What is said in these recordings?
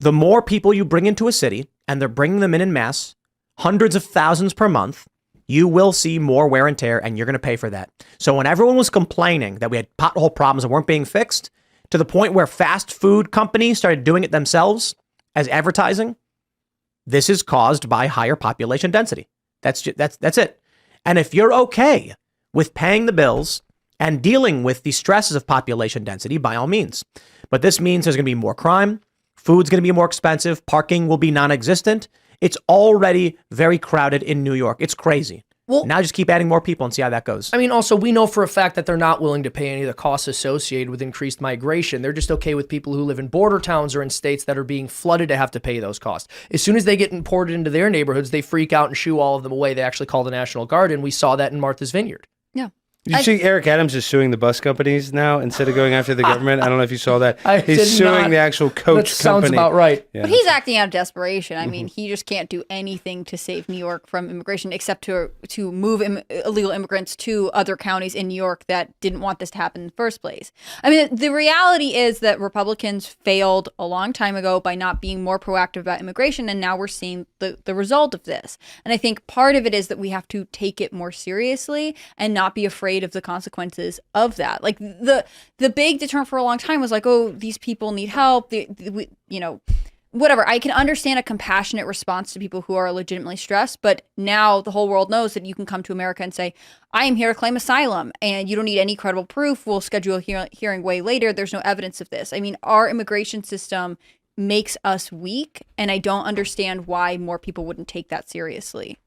the more people you bring into a city, and they're bringing them in mass, hundreds of thousands per month, you will see more wear and tear, and you're going to pay for that. So when everyone was complaining that we had pothole problems that weren't being fixed, to the point where fast food companies started doing it themselves as advertising, this is caused by higher population density. That's it. And if you're okay with paying the bills and dealing with the stresses of population density, by all means. But this means there's going to be more crime. Food's going to be more expensive. Parking will be non-existent. It's already very crowded in New York. It's crazy. Well, now just keep adding more people and see how that goes. I mean, also, we know for a fact that they're not willing to pay any of the costs associated with increased migration. They're just okay with people who live in border towns or in states that are being flooded to have to pay those costs. As soon as they get imported into their neighborhoods, they freak out and shoo all of them away. They actually call the National Guard, and we saw that in Martha's Vineyard. Yeah. You see Eric Adams is suing the bus companies now instead of going after the government? I don't know if you saw that. He's suing the actual coach that sounds company. about right. Yeah. But he's acting out of desperation. I mean, he just can't do anything to save New York from immigration except to move illegal immigrants to other counties in New York that didn't want this to happen in the first place. I mean, the reality is that Republicans failed a long time ago by not being more proactive about immigration, and now we're seeing the result of this. And I think part of it is that we have to take it more seriously and not be afraid of the consequences of that. Like the big deterrent for a long time was like, oh, these people need help. Whatever. I can understand a compassionate response to people who are legitimately stressed, but now the whole world knows that you can come to America and say, I am here to claim asylum, and you don't need any credible proof. We'll schedule a hearing way later. There's no evidence of this. I mean, our immigration system makes us weak, and I don't understand why more people wouldn't take that seriously.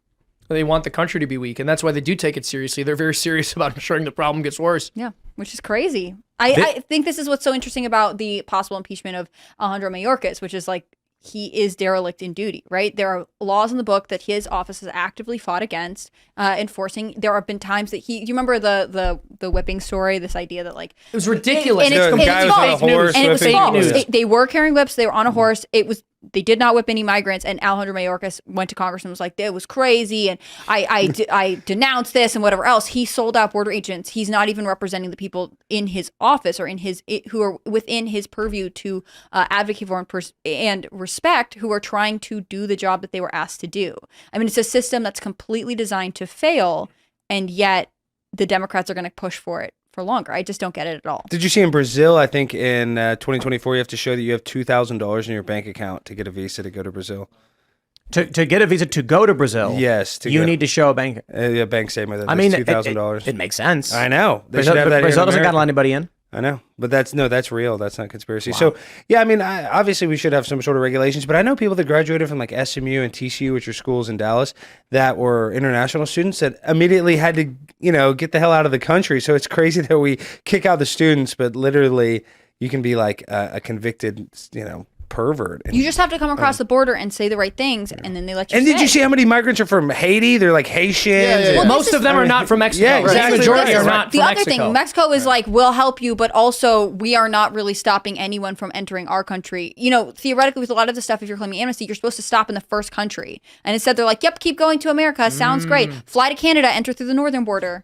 They want the country to be weak, and that's why they do take it seriously. They're very serious about ensuring the problem gets worse. Yeah, which is crazy. I think this is what's so interesting about the possible impeachment of Alejandro Mayorkas, which is like, he is derelict in duty, right? There are laws in the book that his office has actively fought against enforcing. There have been times that you remember the whipping story, this idea that like it was ridiculous. And the guy was on a horse and it was whipping false. news. They were carrying whips. They were on a horse. They did not whip any migrants, and Alejandro Mayorkas went to Congress and was like, it was crazy, and I denounced this and whatever else. He sold out border agents. He's not even representing the people in his office or who are within his purview to advocate for and respect, who are trying to do the job that they were asked to do. I mean, it's a system that's completely designed to fail, and yet the Democrats are going to push for it for longer. I just don't get it at all. Did you see in Brazil, I think in 2024, you have to show that you have $2,000 in your bank account to get a visa to go to Brazil? To get a visa to go to Brazil, yes, you need to show a bank statement that $2,000. It makes sense. I know. Brazil doesn't got to let anybody in. I know, but that's real. That's not conspiracy. Wow. So, yeah, I mean, obviously we should have some sort of regulations, but I know people that graduated from like SMU and TCU, which are schools in Dallas, that were international students that immediately had to, get the hell out of the country. So it's crazy that we kick out the students, but literally you can be like a convicted, pervert. You just have to come across the border and say the right things, and then they let you And did you see how many migrants are from Haiti? They're like Haitians. Yeah. Well, most of them are not from Mexico. Yeah, exactly. The majority are not the from other Mexico. thing, Mexico is like, we'll help you, but also we are not really stopping anyone from entering our country. Theoretically, with a lot of the stuff, if you're claiming amnesty, you're supposed to stop in the first country. And instead they're like, yep, keep going to America. Sounds great. Fly to Canada, enter through the northern border.